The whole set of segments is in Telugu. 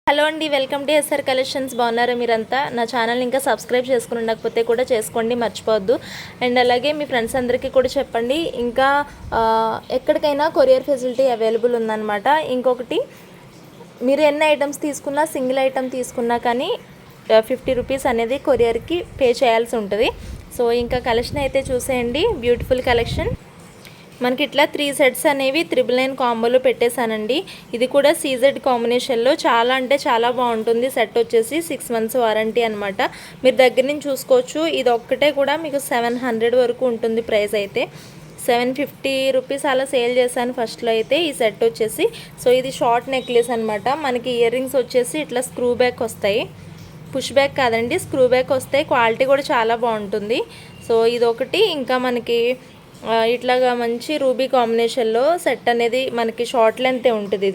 హలో అండి, వెల్కమ్ టు ఎస్ఆర్ కలెక్షన్స్. బాగున్నారా మీరంతా? నా ఛానల్ ఇంకా సబ్స్క్రైబ్ చేసుకుని ఉండకపోతే కూడా చేసుకోండి, మర్చిపోవద్దు. అండ్ అలాగే మీ ఫ్రెండ్స్ అందరికీ కూడా చెప్పండి. ఇంకా ఎక్కడికైనా కొరియర్ ఫెసిలిటీ అవైలబుల్ ఉందన్నమాట. ఇంకొకటి, మీరు ఎన్ని ఐటమ్స్ తీసుకున్నా, సింగిల్ ఐటమ్ తీసుకున్నా కానీ 50 రూపీస్ అనేది కొరియర్కి పే చేయాల్సి ఉంటుంది. సో ఇంకా కలెక్షన్ అయితే చూసేయండి, బ్యూటిఫుల్ కలెక్షన్. మనకి ఇట్లా 3 సెట్స్ అనేవి 999 కాంబోలో పెట్టేశానండి. ఇది కూడా సీజెడ్ కాంబినేషన్లో చాలా అంటే చాలా బాగుంటుంది. సెట్ వచ్చేసి 6 మంత్స్ వారంటీ అనమాట. మీరు దగ్గర నుంచి చూసుకోవచ్చు. ఇది ఒక్కటే కూడా మీకు 700 వరకు ఉంటుంది ప్రైస్ అయితే. 750 రూపీస్ అలా సేల్ చేశాను ఫస్ట్లో అయితే. ఈ సెట్ వచ్చేసి, సో ఇది షార్ట్ నెక్లెస్ అనమాట. మనకి ఇయర్ రింగ్స్ వచ్చేసి ఇట్లా స్క్రూ బ్యాక్ వస్తాయి, పుష్ బ్యాక్ కాదండి, స్క్రూ బ్యాక్ వస్తాయి. క్వాలిటీ కూడా చాలా బాగుంటుంది. సో ఇదొకటి. ఇంకా మనకి ఇట్లాగా మంచి రూబీ కాంబినేషన్లో సెట్ అనేది మనకి షార్ట్ లెంతే ఉంటుంది.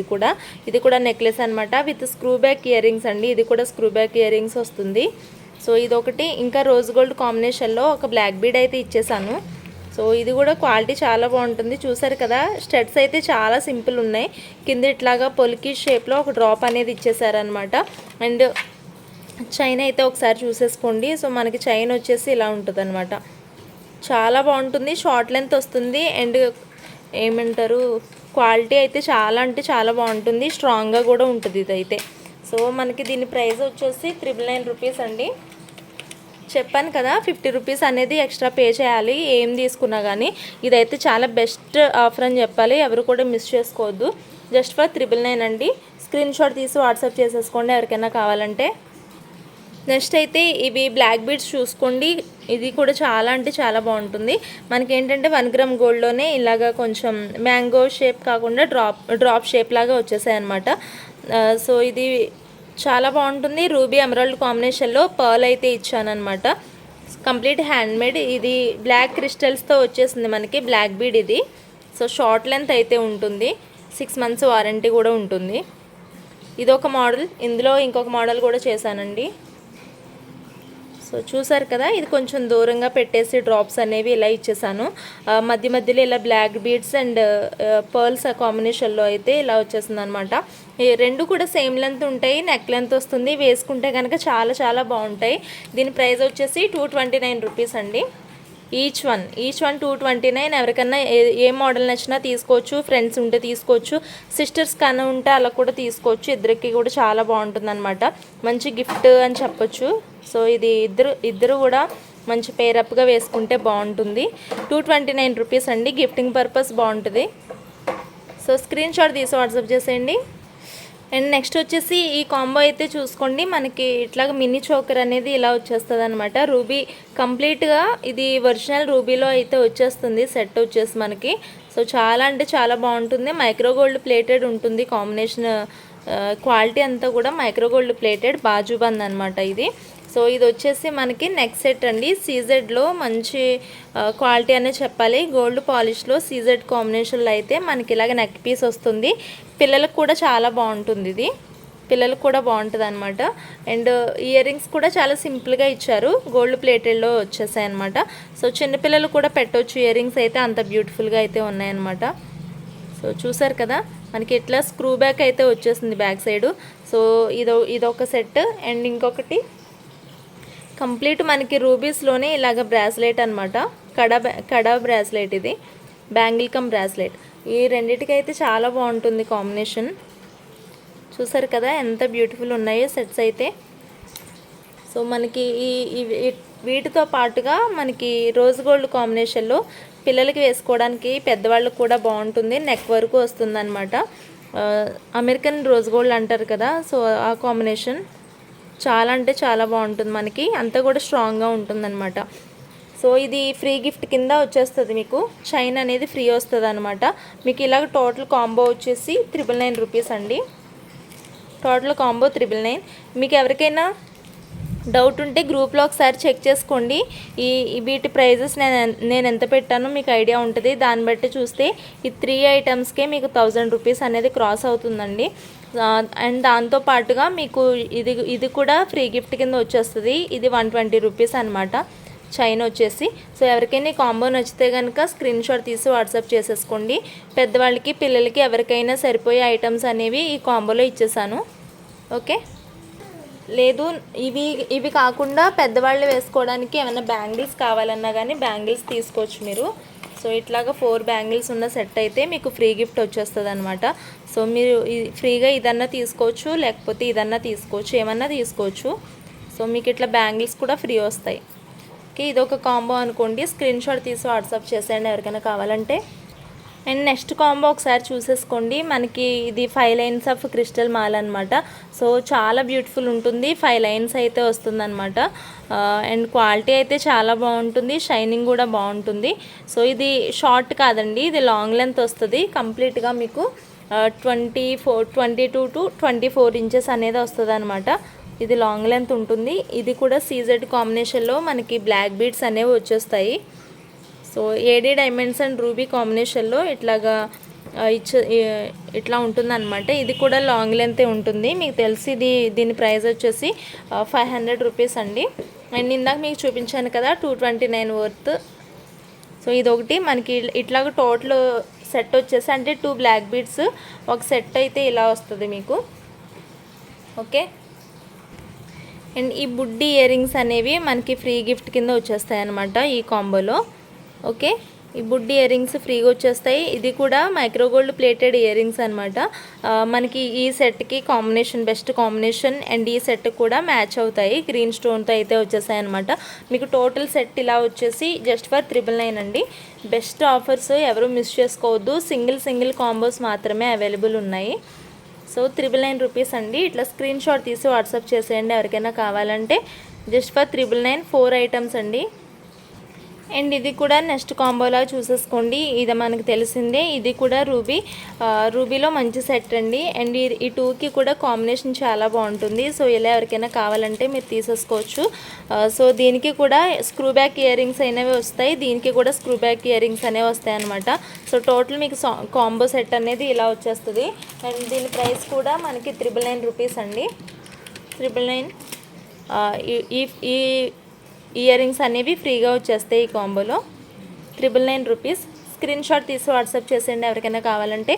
ఇది కూడా నెక్లెస్ అనమాట, with screw back ear rings అండి. ఇది కూడా స్క్రూ బ్యాక్ ఇయర్ రింగ్స్ వస్తుంది. సో ఇదొకటి. ఇంకా రోజ్ గోల్డ్ కాంబినేషన్లో ఒక బ్లాక్ బీడ్ అయితే ఇచ్చేసాను. సో ఇది కూడా క్వాలిటీ చాలా బాగుంటుంది. చూసారు కదా, స్టడ్స్ అయితే చాలా సింపుల్ ఉన్నాయి. కింద ఇట్లాగా పొలికి షేప్లో ఒక డ్రాప్ అనేది ఇచ్చేసారనమాట. అండ్ చైన్ అయితే ఒకసారి చూసేసుకోండి. సో మనకి చైన్ వచ్చేసి ఇలా ఉంటుంది అనమాట. చాలా బాగుంటుంది, షార్ట్ లెంత్ వస్తుంది. అండ్ ఏమంటారు, క్వాలిటీ అయితే చాలా అంటే చాలా బాగుంటుంది, స్ట్రాంగ్గా కూడా ఉంటుంది ఇదైతే. సో మనకి దీని ప్రైస్ వచ్చేసి 999 రూపీస్ అండి. చెప్పాను కదా, 50 రూపీస్ అనేది ఎక్స్ట్రా పే చేయాలి ఏం తీసుకున్నా కానీ. ఇదైతే చాలా బెస్ట్ ఆఫర్ అని చెప్పాలి, ఎవరు కూడా మిస్ చేసుకోవద్దు. జస్ట్ ఫర్ 999 అండి. స్క్రీన్ షాట్ తీసి వాట్సాప్ చేసేసుకోండి ఎవరికైనా కావాలంటే. నెక్స్ట్ అయితే ఇవి బ్లాక్ బీడ్స్ చూసుకోండి. ఇది కూడా చాలా అంటే చాలా బాగుంటుంది. మనకి ఏంటంటే 1 గ్రామ్ గోల్డ్లోనే ఇలాగా కొంచెం మ్యాంగో షేప్ కాకుండా డ్రాప్ షేప్ లాగా వచ్చేసాయి అనమాట. సో ఇది చాలా బాగుంటుంది. రూబీ ఎమరాల్డ్ కాంబినేషన్లో పర్ల్ అయితే ఇచ్చానమాట. Complete handmade. ఇది బ్లాక్ క్రిస్టల్స్తో వచ్చేసింది మనకి బ్లాక్ బీడ్ ఇది. సో షార్ట్ లెంత్ అయితే ఉంటుంది, 6 మంత్స్ వారంటీ కూడా ఉంటుంది. ఇదొక మోడల్. ఇందులో ఇంకొక మోడల్ కూడా చేశానండి. సో చూసారు కదా, ఇది కొంచెం దూరంగా పెట్టేసి డ్రాప్స్ అనేవి ఇలా ఇచ్చేసాను. మధ్య మధ్యలో ఇలా బ్లాక్ బీడ్స్ అండ్ పర్ల్స్ కాంబినేషన్లో అయితే ఇలా వచ్చేసింది అనమాట. ఈ రెండు కూడా సేమ్ లెంత్ ఉంటాయి, నెక్ లెంత్ వస్తుంది. వేసుకుంటే కనుక చాలా చాలా బాగుంటాయి. దీని ప్రైస్ వచ్చేసి 229 రూపీస్ అండి. Each one 229. ఎవరికన్నా ఏ మోడల్ నచ్చినా తీసుకోవచ్చు. ఫ్రెండ్స్ ఉంటే తీసుకోవచ్చు, సిస్టర్స్ కన్నా ఉంటే అలా కూడా తీసుకోవచ్చు. ఇద్దరికి కూడా చాలా బాగుంటుంది అనమాట. మంచి గిఫ్ట్ అని చెప్పొచ్చు. సో ఇది ఇద్దరు కూడా మంచి పేరప్గా వేసుకుంటే బాగుంటుంది. 229 రూపీస్ అండి. గిఫ్టింగ్ పర్పస్ బాగుంటుంది. సో స్క్రీన్ షాట్ తీసి వాట్సాప్ చేసేయండి. అండ్ నెక్స్ట్ వచ్చేసి ఈ కాంబో అయితే చూసుకోండి. మనకి ఇట్లాగ మినీ చోకర్ అనేది ఇలా వచ్చేస్తుంది అనమాట. రూబీ కంప్లీట్గా ఇది ఒరిజినల్ రూబీలో అయితే వచ్చేస్తుంది సెట్ వచ్చేసి మనకి. సో చాలా అంటే చాలా బాగుంటుంది. మైక్రో గోల్డ్ ప్లేటెడ్ ఉంటుంది కాంబినేషన్. క్వాలిటీ అంతా కూడా మైక్రో గోల్డ్ ప్లేటెడ్ బాజుబంద్ అనమాట ఇది. సో ఇది వచ్చేసి మనకి నెక్ సెట్ అండి. సీజెడ్లో మంచి క్వాలిటీ అనే చెప్పాలి. గోల్డ్ పాలిష్లో సీజెడ్ కాంబినేషన్లో అయితే మనకి ఇలాగ నెక్ పీస్ వస్తుంది. పిల్లలకు కూడా చాలా బాగుంటుంది ఇది, పిల్లలకు కూడా బాగుంటుంది అనమాట. అండ్ ఇయర్ రింగ్స్ కూడా చాలా సింపుల్గా ఇచ్చారు, గోల్డ్ ప్లేటెడ్లో వచ్చేసాయి అనమాట. సో చిన్నపిల్లలు కూడా పెట్టవచ్చు ఇయర్ రింగ్స్ అయితే, అంత బ్యూటిఫుల్గా అయితే ఉన్నాయన్నమాట. సో చూసారు కదా, మనకి ఇట్లా స్క్రూ బ్యాక్ అయితే వచ్చేసింది బ్యాక్ సైడు. సో ఇదొక సెట్. అండ్ ఇంకొకటి కంప్లీట్ మనకి రూబీస్లోనే ఇలాగ బ్రాస్లెట్ అనమాట. కడా బ్రాస్లెట్, ఇది బ్యాంగిల్ కమ్ బ్రాస్లెట్. ఈ రెండిటికైతే చాలా బాగుంటుంది కాంబినేషన్. చూసారు కదా ఎంత బ్యూటిఫుల్ ఉన్నాయో సెట్స్ అయితే. సో మనకి వీటితో పాటుగా మనకి రోజ్ గోల్డ్ కాంబినేషన్లో పిల్లలకి వేసుకోవడానికి, పెద్దవాళ్ళకి కూడా బాగుంటుంది. నెక్ వరకు వస్తుందన్నమాట. అమెరికన్ రోజ్ గోల్డ్ అంటారు కదా, సో ఆ కాంబినేషన్ చాలా అంటే చాలా బాగుంటుంది. మనకి అంతా కూడా స్ట్రాంగ్గా ఉంటుందన్నమాట. సో ఇది ఫ్రీ గిఫ్ట్ కింద వచ్చేస్తుంది. మీకు చైన్ అనేది ఫ్రీ వస్తుంది అనమాట. మీకు ఇలాగ టోటల్ కాంబో వచ్చేసి 999 రూపీస్ అండి. Total combo 999. మీకు ఎవరికైనా డౌట్ ఉంటే గ్రూప్లో ఒకసారి చెక్ చేసుకోండి. వీటి ప్రైజెస్ నేను ఎంత పెట్టానో మీకు ఐడియా ఉంటుంది. దాన్ని బట్టి చూస్తే ఈ 3 ఐటమ్స్కే మీకు 1000 రూపీస్ అనేది క్రాస్ అవుతుందండి. అండ్ దాంతోపాటుగా మీకు ఇది కూడా ఫ్రీ గిఫ్ట్ కింద వచ్చేస్తుంది. ఇది 120 రూపీస్ అనమాట చైన్ వచ్చేసి. సో ఎవరికైనా కాంబో నచ్చితే కనుక స్క్రీన్ షాట్ తీసి వాట్సాప్ చేసేసుకోండి. పెద్దవాళ్ళకి, పిల్లలకి ఎవరికైనా సరిపోయే ఐటమ్స్ అనేవి ఈ కాంబోలో ఇచ్చేసాను. ఓకే. లేదు, ఇవి ఇవి కాకుండా పెద్దవాళ్ళు వేసుకోవడానికి ఏమైనా బ్యాంగిల్స్ కావాలన్నా కానీ బ్యాంగిల్స్ తీసుకోవచ్చు మీరు. సో ఇట్లాగా 4 బ్యాంగిల్స్ ఉన్న సెట్ అయితే మీకు ఫ్రీ గిఫ్ట్ వచ్చేస్తుంది అనమాట. సో మీరు ఫ్రీగా ఇదన్నా తీసుకోవచ్చు, లేకపోతే ఇదన్నా తీసుకోవచ్చు, ఏమన్నా తీసుకోవచ్చు. సో మీకు ఇట్లా బ్యాంగిల్స్ కూడా ఫ్రీ వస్తాయి. ఓకే, ఇదొక కాంబో అనుకోండి. స్క్రీన్ షాట్ తీసి వాట్సాప్ చేసేయండి ఎవరికైనా కావాలంటే. అండ్ నెక్స్ట్ కాంబో ఒకసారి చూసేసుకోండి. మనకి ఇది 5 లైన్స్ ఆఫ్ క్రిస్టల్ మాల అనమాట. సో చాలా బ్యూటిఫుల్ ఉంటుంది. 5 లైన్స్ అయితే వస్తుందన్నమాట. అండ్ క్వాలిటీ అయితే చాలా బాగుంటుంది, షైనింగ్ కూడా బాగుంటుంది. సో ఇది షార్ట్ కాదండి, ఇది లాంగ్ లెంత్ వస్తుంది. కంప్లీట్గా మీకు 22 to 24 ఇంచెస్ అనేది వస్తుంది అనమాట. ఇది లాంగ్ లెంత్ ఉంటుంది. ఇది కూడా సీజెడ్ కాంబినేషన్లో మనకి బ్లాక్ బీడ్స్ అనేవి వచ్చేస్తాయి. So AD diamonds and ruby కాంబినేషన్లో ఇట్లాగా ఇట్లా ఉంటుందన్నమాట. ఇది కూడా లాంగ్ లెంతే ఉంటుంది. మీకు తెలిసి దీని ప్రైస్ వచ్చేసి 500 రూపీస్ అండి. అండ్ ఇందాక మీకు చూపించాను కదా 229 వర్త్. సో ఇదొకటి మనకి ఇట్లాగా టోటల్ సెట్ వచ్చేసి అంటే 2 బ్లాక్ బీడ్స్ ఒక సెట్ అయితే ఇలా వస్తుంది మీకు. ఓకే. అండ్ ఈ బుడ్డి ఇయర్ రింగ్స్ అనేవి మనకి ఫ్రీ గిఫ్ట్ కింద వచ్చేస్తాయి అన్నమాట ఈ కాంబోలో. ఓకే, ఈ బుడ్డి ఇయర్ రింగ్స్ ఫ్రీగా వచ్చేస్తాయి. ఇది కూడా micro gold plated ear rings అనమాట. మనకి ఈ సెట్కి కాంబినేషన్ బెస్ట్ కాంబినేషన్. అండ్ ఈ సెట్ కూడా మ్యాచ్ అవుతాయి, గ్రీన్ స్టోన్తో అయితే వచ్చేసాయి అనమాట. మీకు టోటల్ సెట్ ఇలా వచ్చేసి జస్ట్ ఫర్ 999 అండి. బెస్ట్ ఆఫర్స్, ఎవరు మిస్ చేసుకోవద్దు. సింగిల్ కాంబోస్ మాత్రమే అవైలబుల్ ఉన్నాయి. సో 999 రూపీస్ అండి. ఇట్లా స్క్రీన్ షాట్ తీసి వాట్సాప్ చేసేయండి ఎవరికైనా కావాలంటే. జస్ట్ ఫర్ 999 4 ఐటమ్స్ అండి. అండ్ ఇది కూడా నెక్స్ట్ కాంబోలా చూసేసుకోండి. ఇది మనకు తెలిసిందే. ఇది కూడా రూబీలో మంచి సెట్ అండి. అండ్ ఈ 2కి కూడా కాంబినేషన్ చాలా బాగుంటుంది. సో ఇలా ఎవరికైనా కావాలంటే మీరు తీసేసుకోవచ్చు. సో దీనికి కూడా స్క్రూ బ్యాక్ ఇయర్ రింగ్స్ అనేవి వస్తాయి, దీనికి కూడా స్క్రూ బ్యాక్ ఇయర్ రింగ్స్ అనేవి వస్తాయి అనమాట. సో టోటల్ మీకు కాంబో సెట్ అనేది ఇలా వచ్చేస్తుంది. అండ్ దీని ప్రైస్ కూడా మనకి 999 రూపీస్ అండి. 999. ఈ ఇయర్ రింగ్స్ అనేవి ఫ్రీగా వచ్చేస్తాయి ఈ కాంబోలో. 999 రూపీస్. స్క్రీన్ షాట్ తీసి వాట్సాప్ చేసేయండి ఎవరికైనా కావాలంటే.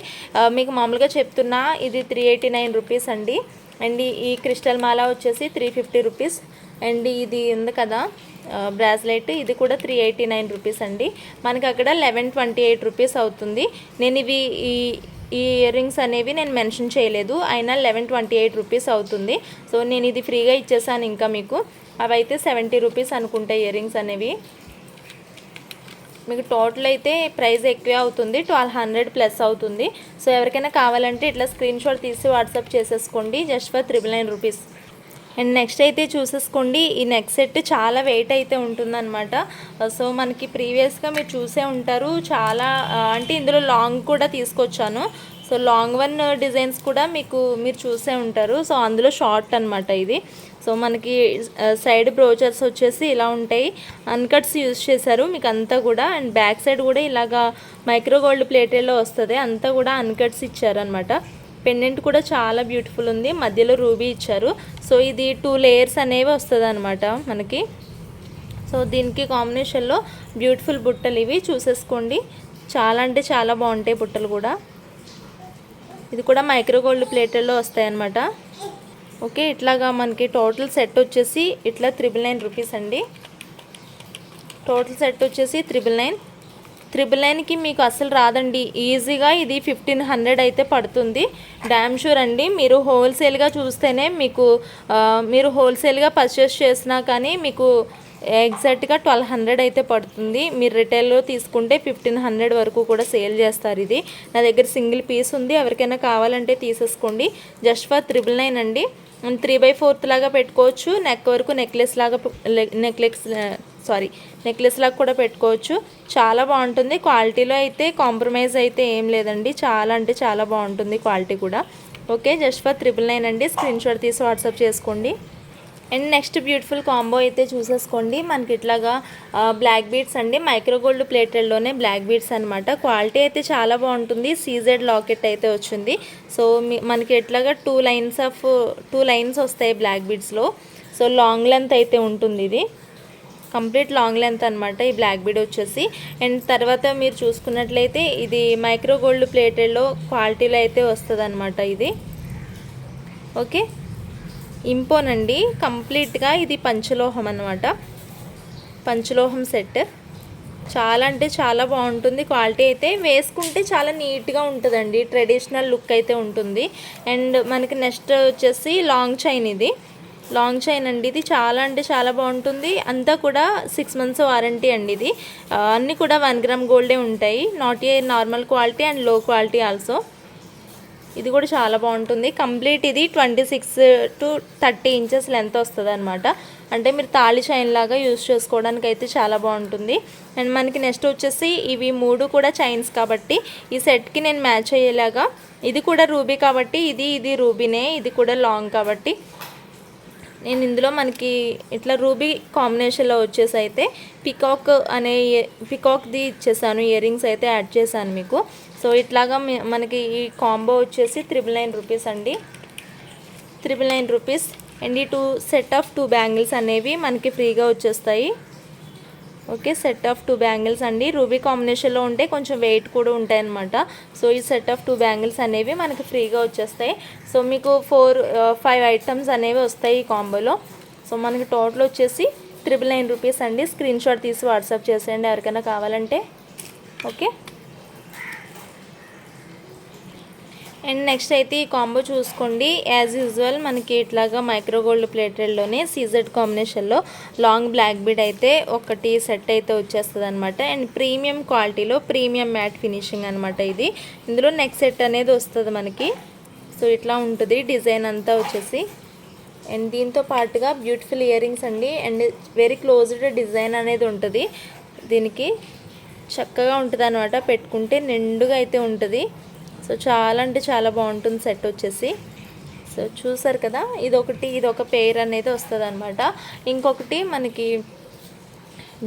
మీకు మామూలుగా చెప్తున్నా ఇది 389 రూపీస్ అండి. అండ్ ఈ క్రిస్టల్ మాల వచ్చేసి 350 రూపీస్. అండ్ ఇది ఉంది కదా బ్రాస్లెట్, ఇది కూడా 389 రూపీస్ అండి. మనకి అక్కడ 1128 రూపీస్ అవుతుంది. నేను ఈ ఇయర్ రింగ్స్ అనేవి నేను మెన్షన్ చేయలేదు, అయినా 1128 రూపీస్ అవుతుంది. సో నేను ఇది ఫ్రీగా ఇచ్చేసాను. ఇంకా మీకు అవి అయితే 70 రూపీస్ అనుకుంటాయి ఇయర్ రింగ్స్ అనేవి. మీకు టోటల్ అయితే ప్రైస్ ఎక్కువే అవుతుంది, 1200 ప్లస్ అవుతుంది. సో ఎవరికైనా కావాలంటే ఇట్లా స్క్రీన్ షాట్ తీసి వాట్సాప్ చేసేసుకోండి just for 999 rupees. And next అయితే చూసేసుకోండి. ఈ నెక్ సెట్ చాలా వెయిట్ అయితే ఉంటుందన్నమాట. సో మనకి ప్రీవియస్గా మీరు చూసే ఉంటారు చాలా, అంటే ఇందులో లాంగ్ కూడా తీసుకొచ్చాను. సో లాంగ్ వన్ డిజైన్స్ కూడా మీరు చూసే ఉంటారు. సో అందులో షార్ట్ అనమాట ఇది. సో మనకి సైడ్ బ్రోచర్స్ వచ్చేసి ఇలా ఉంటాయి, అన్కట్స్ యూజ్ చేశారు మీకు అంతా కూడా. అండ్ బ్యాక్ సైడ్ కూడా ఇలాగా మైక్రో గోల్డ్ ప్లేటెడ్లో వస్తుంది, అంతా కూడా అన్కట్స్ ఇచ్చారనమాట. పెండెంట్ కూడా చాలా బ్యూటిఫుల్ ఉంది, మధ్యలో రూబీ ఇచ్చారు. సో ఇది 2 లేయర్స్ అనేవి వస్తుంది అనమాట మనకి. సో దీనికి కాంబినేషన్లో బ్యూటిఫుల్ బుట్టలు ఇవి చూసేసుకోండి. చాలా అంటే చాలా బాగుంటాయి బుట్టలు కూడా. ఇది కూడా మైక్రో గోల్డ్ ప్లేటెడ్లో వస్తాయి అన్నమాట. ఓకే, ఇట్లాగా మనకి టోటల్ సెట్ వచ్చేసి ఇట్లా 999 రూపీస్ అండి. టోటల్ సెట్ వచ్చేసి 999. 999కి మీకు అసలు రాదండి, ఈజీగా ఇది 1500 అయితే పడుతుంది. డ్యామ్ షూర్ అండి. మీరు హోల్సేల్గా చూస్తేనే మీరు హోల్సేల్గా పర్చేస్ చేసినా కానీ మీకు ఎగ్జాక్ట్గా 1200 అయితే పడుతుంది. మీరు రిటైల్లో తీసుకుంటే 1500 వరకు కూడా సేల్ చేస్తారు. ఇది నా దగ్గర సింగిల్ పీస్ ఉంది, ఎవరికైనా కావాలంటే తీసేసుకోండి. జస్ట్ ఫర్ 999 అండి. 3/4 లాగా పెట్టుకోవచ్చు, నెక్ వరకు నెక్లెస్ లాగా కూడా పెట్టుకోవచ్చు. చాలా బాగుంటుంది. క్వాలిటీలో అయితే కాంప్రమైజ్ అయితే ఏం లేదండి, చాలా అంటే చాలా బాగుంటుంది క్వాలిటీ కూడా. ఓకే, జస్ట్ ఫర్ 999 అండి. స్క్రీన్ షాట్ తీసి వాట్సాప్ చేసుకోండి. అండ్ నెక్స్ట్ బ్యూటిఫుల్ కాంబో అయితే చూసేసుకోండి. మనకి ఇట్లాగా బ్లాక్ బీడ్స్ అండి, మైక్రో గోల్డ్ ప్లేటెడ్లోనే బ్లాక్ బీడ్స్ అనమాట. క్వాలిటీ అయితే చాలా బాగుంటుంది. సీజెడ్ లాకెట్ అయితే వచ్చింది. సో మనకి ఇట్లాగా 2 లైన్స్ వస్తాయి బ్లాక్ బీడ్స్లో. సో లాంగ్ లెంత్ అయితే ఉంటుంది, ఇది కంప్లీట్ లాంగ్ లెంత్ అనమాట ఈ బ్లాక్ బీడ్ వచ్చేసి. అండ్ తర్వాత మీరు చూసుకున్నట్లయితే ఇది మైక్రో గోల్డ్ ప్లేటెడ్లో క్వాలిటీలో అయితే వస్తుంది అనమాట ఇది. ఓకే, ఇంపోనండి కంప్లీట్గా ఇది పంచలోహం అన్నమాట. పంచలోహం సెట్ చాలా అంటే చాలా బాగుంటుంది. క్వాలిటీ అయితే వేసుకుంటే చాలా నీట్గా ఉంటుందండి, ట్రెడిషనల్ లుక్ అయితే ఉంటుంది. అండ్ మనకి నెక్స్ట్ వచ్చేసి లాంగ్ చైన్. ఇది లాంగ్ చైన్ అండి. ఇది చాలా అంటే చాలా బాగుంటుంది. అంతా కూడా 6 months వారంటీ అండి. ఇది అన్నీ కూడా 1 గ్రామ్ గోల్డే ఉంటాయి. Not a normal quality and లో క్వాలిటీ ఆల్సో. ఇది కూడా చాలా బాగుంటుంది. కంప్లీట్ ఇది 26 to 30 inches లెంత్ వస్తుంది అనమాట. అంటే మీరు తాళి చైన్ లాగా యూజ్ చేసుకోవడానికి అయితే చాలా బాగుంటుంది. అండ్ మనకి నెక్స్ట్ వచ్చేసి ఇవి 3 కూడా చైన్స్ కాబట్టి ఈ సెట్కి నేను మ్యాచ్ అయ్యేలాగా, ఇది కూడా రూబీ కాబట్టి ఇది రూబీనే, ఇది కూడా లాంగ్ కాబట్టి నేను ఇందులో మనకి ఇట్లా రూబీ కాంబినేషన్లో వచ్చేసి అయితే పికాక్ది ఇచ్చేసాను. ఇయర్ రింగ్స్ అయితే యాడ్ చేశాను మీకు. సో ఇట్లాగా మనకి ఈ కాంబో వచ్చేసి 999 రూపీస్ అండి. 999 రూపీస్. అండ్ ఈ సెట్ ఆఫ్ 2 బ్యాంగిల్స్ అనేవి మనకి ఫ్రీగా వచ్చేస్తాయి. ఓకే, సెట్ ఆఫ్ 2 బ్యాంగిల్స్ అండి. రూబీ కాంబినేషన్లో ఉంటే కొంచెం వెయిట్ కూడా ఉంటాయి అన్నమాట. సో ఈ సెట్ ఆఫ్ 2 బ్యాంగిల్స్ అనేవి మనకి ఫ్రీగా వచ్చేస్తాయి. సో మీకు 5 ఐటమ్స్ అనేవి వస్తాయి ఈ కాంబోలో. సో మనకి టోటల్ వచ్చేసి 999 రూపీస్ అండి. స్క్రీన్ షాట్ తీసి వాట్సాప్ చేసేయండి ఎవరికైనా కావాలంటే. ఓకే, అండ్ నెక్స్ట్ అయితే ఈ కాంబో చూసుకోండి. యాజ్ యూజువల్ మనకి ఇట్లాగా మైక్రో గోల్డ్ ప్లేటెడ్లోనే సీజెడ్ కాంబినేషన్లో లాంగ్ బ్లాక్ బీడ్ అయితే ఒకటి సెట్ అయితే వచ్చేస్తుంది అనమాట. అండ్ ప్రీమియం క్వాలిటీలో ప్రీమియం మ్యాట్ ఫినిషింగ్ అనమాట ఇది. ఇందులో నెక్ సెట్ అనేది వస్తుంది మనకి. సో ఇట్లా ఉంటుంది డిజైన్ అంతా వచ్చేసి. అండ్ దీంతో పాటుగా బ్యూటిఫుల్ ఇయర్ రింగ్స్ అండి. అండ్ వెరీ క్లోజ్డ్ డిజైన్ అనేది ఉంటుంది దీనికి. చక్కగా ఉంటుంది అనమాట, పెట్టుకుంటే నిండుగా అయితే ఉంటుంది. సో చాలా అంటే చాలా బాగుంటుంది సెట్ వచ్చేసి. సో చూసారు కదా, ఇదొక పెయిర్ అనేది వస్తుంది అనమాట. ఇంకొకటి మనకి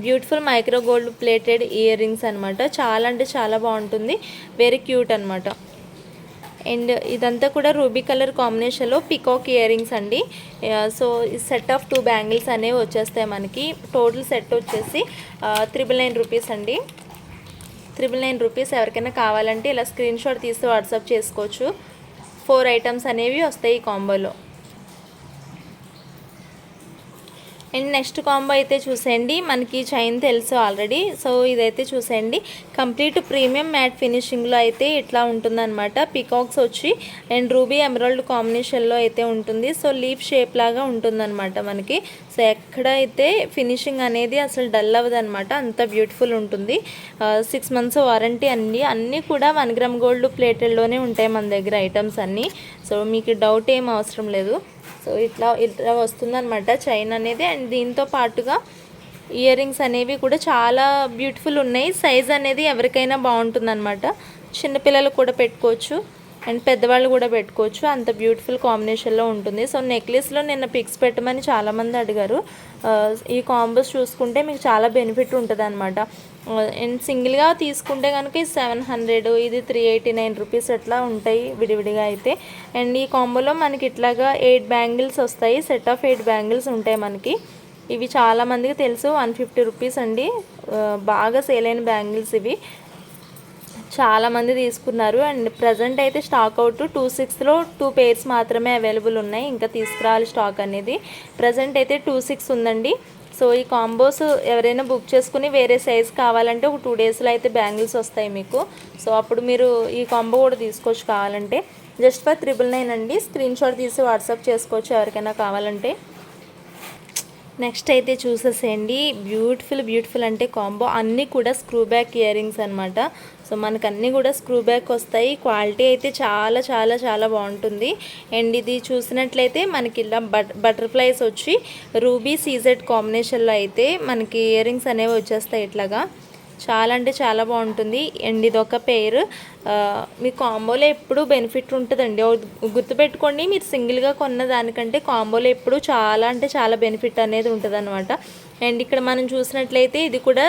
beautiful micro gold plated ear rings అనమాట. చాలా అంటే చాలా బాగుంటుంది, వెరీ క్యూట్ అనమాట. అండ్ ఇదంతా కూడా రూబీ కలర్ కాంబినేషన్లో పికాక్ ఇయర్ రింగ్స్ అండి. సో ఈ సెట్ ఆఫ్ 2 బ్యాంగిల్స్ అనేవి వచ్చేస్తాయి మనకి. టోటల్ సెట్ వచ్చేసి 999 రూపీస్ అండి. 999 రూపీస్. ఎవరికైనా కావాలంటే ఇలా స్క్రీన్ షాట్ తీసి వాట్సాప్ చేసుకోవచ్చు. 4 ఐటమ్స్ అనేవి వస్తాయి ఈ కాంబోలో. అండ్ నెక్స్ట్ కాంబో అయితే చూసేయండి. మనకి చైన్ తెలుసు ఆల్రెడీ. సో ఇదైతే చూసేయండి, కంప్లీట్ ప్రీమియం మ్యాట్ ఫినిషింగ్లో అయితే ఇట్లా ఉంటుందన్నమాట. పికాక్స్ వచ్చి అండ్ రూబీ ఎమరాల్డ్ కాంబినేషన్లో అయితే ఉంటుంది. సో లీఫ్ షేప్ లాగా ఉంటుందన్నమాట మనకి. సో ఎక్కడైతే ఫినిషింగ్ అనేది అసలు డల్ అవ్వదు అనమాట, అంత బ్యూటిఫుల్ ఉంటుంది. 6 months వారంటీ అండి. అన్నీ కూడా 1 గ్రామ్ గోల్డ్ ప్లేటెడ్లోనే ఉంటాయి మన దగ్గర ఐటమ్స్ అన్నీ. సో మీకు డౌట్ ఏం అవసరం లేదు. సో ఇట్లా వస్తుందన్నమాట చైన్ అనేది. అండ్ దీంతో పాటుగా ఇయర్ రింగ్స్ అనేవి కూడా చాలా బ్యూటిఫుల్ ఉన్నాయి. సైజ్ అనేది ఎవరికైనా బాగుంటుందన్నమాట. చిన్నపిల్లలు కూడా పెట్టుకోవచ్చు అండ్ పెద్దవాళ్ళు కూడా పెట్టుకోవచ్చు, అంత బ్యూటిఫుల్ కాంబినేషన్లో ఉంటుంది. సో నెక్లెస్లో నిన్న పిక్స్ పెట్టమని చాలామంది అడిగారు. ఈ కాంబోస్ చూసుకుంటే మీకు చాలా బెనిఫిట్ ఉంటుంది అనమాట. అండ్ సింగిల్గా తీసుకుంటే కనుక 700, ఇది 389 రూపీస్ అట్లా ఉంటాయి విడివిడిగా అయితే. అండ్ ఈ కాంబోలో మనకి ఇట్లాగా 8 బ్యాంగిల్స్ వస్తాయి. సెట్ ఆఫ్ 8 బ్యాంగిల్స్ ఉంటాయి మనకి. ఇవి చాలామందికి తెలుసు, 150 రూపీస్ అండి. బాగా సేల్ అయిన బ్యాంగిల్స్ ఇవి, చాలామంది తీసుకున్నారు. అండ్ ప్రజెంట్ అయితే స్టాక్ అవుట్ 26లో 2 pairs మాత్రమే అవైలబుల్ ఉన్నాయి. ఇంకా తీసుకురావాలి స్టాక్ అనేది. ప్రజెంట్ అయితే 26 ఉందండి. సో ఈ కాంబోస్ ఎవరైనా బుక్ చేసుకుని వేరే సైజ్ కావాలంటే ఒక 2 daysలో అయితే బ్యాంగిల్స్ వస్తాయి మీకు. సో అప్పుడు మీరు ఈ కాంబో కూడా తీసుకోవచ్చు కావాలంటే. జస్ట్ ఫర్ 999 అండి. స్క్రీన్ షాట్ తీసి వాట్సాప్ చేసుకోవచ్చు ఎవరికైనా కావాలంటే. నెక్స్ట్ అయితే చూసేసేయండి, బ్యూటిఫుల్ అంటే కాంబో అన్నీ కూడా స్క్రూ బ్యాక్ ఇయర్ రింగ్స్ అనమాట. సో మనకు అన్నీ కూడా స్క్రూ బ్యాక్ వస్తాయి. క్వాలిటీ అయితే చాలా చాలా చాలా బాగుంటుంది. అండ్ ఇది చూసినట్లయితే మనకి ఇలా బటర్ఫ్లైస్ వచ్చి రూబీ సీజెడ్ కాంబినేషన్లో అయితే మనకి ఇయర్ రింగ్స్ అనేవి వచ్చేస్తాయి ఇట్లాగా. చాలా అంటే చాలా బాగుంటుంది. అండ్ ఇది ఒక పేరు. మీ కాంబోలో ఎప్పుడు బెనిఫిట్ ఉంటుందండి. గుర్తుపెట్టుకోండి, మీరు సింగిల్గా కొన్న దానికంటే కాంబోలో ఎప్పుడు చాలా అంటే చాలా బెనిఫిట్ అనేది ఉంటుంది అనమాట. అండ్ ఇక్కడ మనం చూసినట్లయితే ఇది కూడా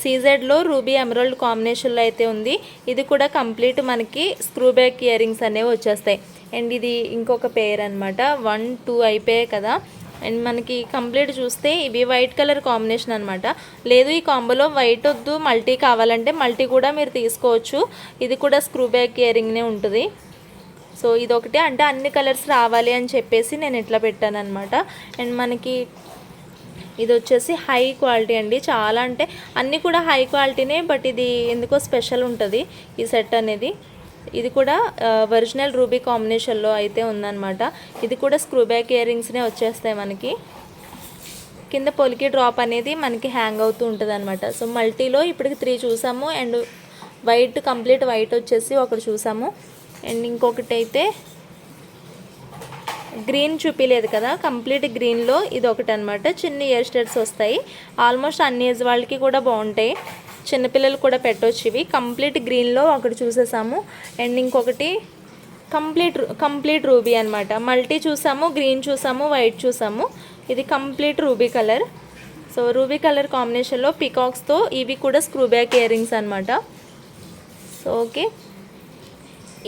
సీజెడ్లో రూబీ ఎమరాల్డ్ కాంబినేషన్లో అయితే ఉంది. ఇది కూడా కంప్లీట్ మనకి స్క్రూ బ్యాక్ ఇయర్ రింగ్స్ అనేవి వచ్చేస్తాయి. అండ్ ఇది ఇంకొక పేర్ అనమాట. 1, 2 అయిపోయాయి కదా. అండ్ మనకి కంప్లీట్ చూస్తే ఇవి వైట్ కలర్ కాంబినేషన్ అనమాట. లేదు ఈ కాంబోలో వైట్ వద్దు, మల్టీ కావాలంటే మల్టీ కూడా మీరు తీసుకోవచ్చు. ఇది కూడా స్క్రూ బ్యాక్ ఇయర్ రింగ్నే ఉంటుంది. సో ఇదొకటి, అంటే అన్ని కలర్స్ రావాలి అని చెప్పేసి నేను ఇట్లా పెట్టాను అనమాట. అండ్ మనకి ఇది వచ్చేసి హై క్వాలిటీ అండి, చాలా అంటే అన్నీ కూడా హై క్వాలిటీనే, బట్ ఇది ఎందుకో స్పెషల్ ఉంటుంది ఈ సెట్ అనేది. ఇది కూడా ఒరిజినల్ రూబీ కాంబినేషన్లో అయితే ఉందన్నమాట. ఇది కూడా స్క్రూ బ్యాక్ ఇయర్ రింగ్స్నే వచ్చేస్తాయి మనకి. కింద పొలికి డ్రాప్ అనేది మనకి హ్యాంగ్ అవుతూ ఉంటుంది అనమాట. సో మల్టీలో ఇప్పటికి 3 చూసాము. అండ్ వైట్, కంప్లీట్ వైట్ వచ్చేసి ఒకటి చూసాము. అండ్ ఇంకొకటి అయితే గ్రీన్ చూపించలేదు కదా, కంప్లీట్ గ్రీన్లో ఇది ఒకటి అనమాట. చిన్న ఇయర్ స్టడ్స్ వస్తాయి, ఆల్మోస్ట్ అన్ని ఏజ్ వాళ్ళకి కూడా బాగుంటాయి, చిన్నపిల్లలు కూడా పెట్టవచ్చు ఇవి. కంప్లీట్ గ్రీన్లో ఒకటి చూసేసాము. అండ్ ఇంకొకటి కంప్లీట్ రూబీ అనమాట. మల్టీ చూసాము, గ్రీన్ చూసాము, వైట్ చూసాము. ఇది complete ruby colour. So ruby colour కాంబినేషన్లో పికాక్స్తో ఇవి కూడా స్క్రూ బ్యాక్ ఇయర్ రింగ్స్ అనమాట. సో ఓకే,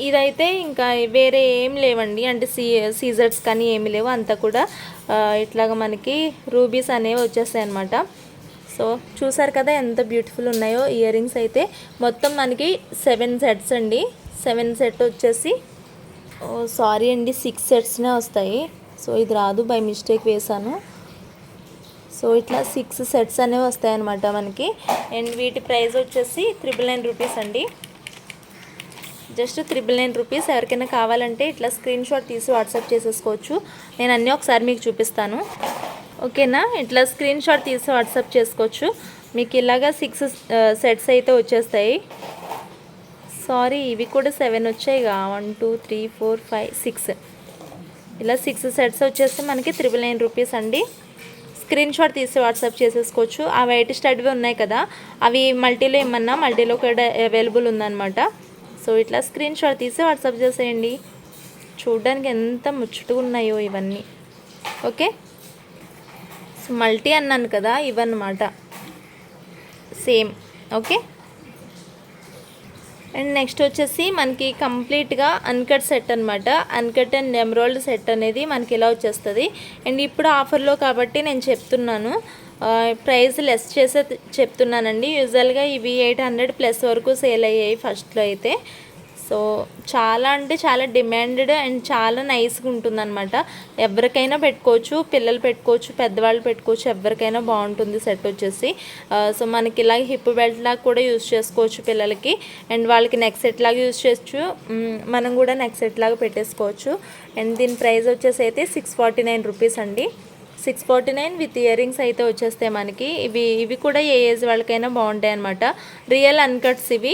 ఇదైతే ఇంకా వేరే ఏం లేవండి, అంటే సీజర్స్ కానీ ఏమి లేవు, అంతా కూడా ఇట్లాగా మనకి రూబీస్ అనేవి వచ్చేస్తాయి అనమాట. సో చూసారు కదా ఎంత బ్యూటిఫుల్ ఉన్నాయో ఇయర్ రింగ్స్ అయితే. మొత్తం మనకి 7 సెట్స్ అండి. 7 సెట్ వచ్చేసి సారీ అండి 6 సెట్స్నే వస్తాయి. సో ఇది రాదు, బై మిస్టేక్ వేసాను. సో ఇట్లా 6 సెట్స్ అనేవి వస్తాయి అన్నమాట మనకి. అండ్ వీటి ప్రైస్ వచ్చేసి 999 రూపీస్ అండి, జస్ట్ 999 రూపీస్. ఎవరికైనా కావాలంటే ఇట్లా స్క్రీన్ షాట్ తీసి వాట్సాప్ చేసేసుకోవచ్చు. నేను అన్నీ ఒకసారి మీకు చూపిస్తాను, ఓకేనా. ఇట్లా స్క్రీన్ షాట్ తీసి వాట్సాప్ చేసుకోవచ్చు. మీకు ఇలాగా 6 సెట్స్ అయితే వచ్చేస్తాయి. సారీ ఇవి కూడా 7 వచ్చాయిగా, 1 2 3 4 5 6, ఇలా 6 సెట్స్ వచ్చేస్తే మనకి 999 రూపీస్ అండి. స్క్రీన్ షాట్ తీసి వాట్సాప్ చేసేసుకోవచ్చు. ఆ వైట్ స్టడ్వి ఉన్నాయి కదా, అవి మల్టీలో ఏమన్నా మల్టీలో కూడా అవైలబుల్ ఉందన్నమాట. సో ఇట్లా స్క్రీన్ షాట్ తీసి వాట్సాప్ చేసేయండి. చూడడానికి ఎంత ముచ్చటగా ఉన్నాయో ఇవన్నీ, ఓకే. సో మల్టీ అన్నాను కదా, ఇవన్నమాట సేమ్, ఓకే. అండ్ నెక్స్ట్ వచ్చేసి మనకి కంప్లీట్గా అన్కట్ సెట్ అనమాట. అన్కట్ అండ్ ఎమరాల్డ్ సెట్ అనేది మనకి ఇలా వచ్చేస్తుంది. అండ్ ఇప్పుడు ఆఫర్లో కాబట్టి నేను చెప్తున్నాను, ప్రైస్ లెస్ చేసే చెప్తున్నానండి. యూజువల్గా ఇవి 800 ప్లస్ వరకు సేల్ అయ్యాయి ఫస్ట్లో అయితే. సో చాలా అంటే చాలా డిమాండెడ్ అండ్ చాలా నైస్గా ఉంటుందన్నమాట. ఎవరికైనా పెట్టుకోవచ్చు, పిల్లలు పెట్టుకోవచ్చు, పెద్దవాళ్ళు పెట్టుకోవచ్చు, ఎవరికైనా బాగుంటుంది సెట్ వచ్చేసి. సో మనకి ఇలా హిప్ బెల్ట్ లాగా కూడా యూజ్ చేసుకోవచ్చు పిల్లలకి. అండ్ వాళ్ళకి నెక్ సెట్ లాగా యూజ్ చేయొచ్చు, మనం కూడా నెక్ సెట్ లాగా పెట్టేసుకోవచ్చు. అండ్ దీని ప్రైస్ వచ్చేసి అయితే 649 రూపీస్ అండి. 649 విత్ ఇయర్ రింగ్స్ అయితే వచ్చేస్తాయి మనకి. ఇవి కూడా ఏ ఏజ్ వాళ్ళకైనా బాగుంటాయి అన్నమాట. రియల్ అన్కట్స్ ఇవి.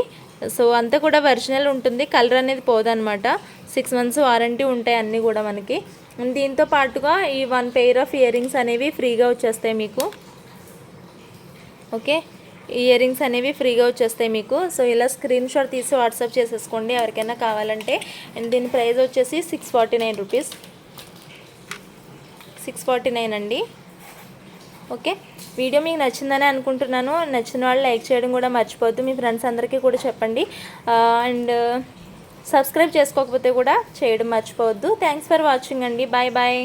సో అంతా కూడా ఒరిజినల్ ఉంటుంది, కలర్ అనేది పోదన్నమాట. 6 మంత్స్ వారంటీ ఉంటాయి అన్నీ కూడా మనకి. దీంతో పాటుగా ఈ 1 పెయిర్ ఆఫ్ ఇయర్ రింగ్స్ అనేవి ఫ్రీగా వచ్చేస్తాయి మీకు, ఓకే. ఇయర్ రింగ్స్ అనేవి ఫ్రీగా వచ్చేస్తాయి మీకు. సో ఇలా స్క్రీన్ షాట్ తీసి వాట్సాప్ చేసేసుకోండి ఎవరికైనా కావాలంటే. అండ్ దీని ప్రైస్ వచ్చేసి 649 రూపీస్, 649 అండి, ఓకే. వీడియో మీకు నచ్చిందని అనుకుంటున్నాను. నచ్చిన వాళ్ళు లైక్ చేయడం కూడా మర్చిపోద్దు, మీ ఫ్రెండ్స్ అందరికీ కూడా చెప్పండి. అండ్ సబ్స్క్రైబ్ చేసుకోకపోతే కూడా చేయడం మర్చిపోవద్దు. థ్యాంక్స్ ఫర్ వాచింగ్ అండి, బాయ్ బాయ్.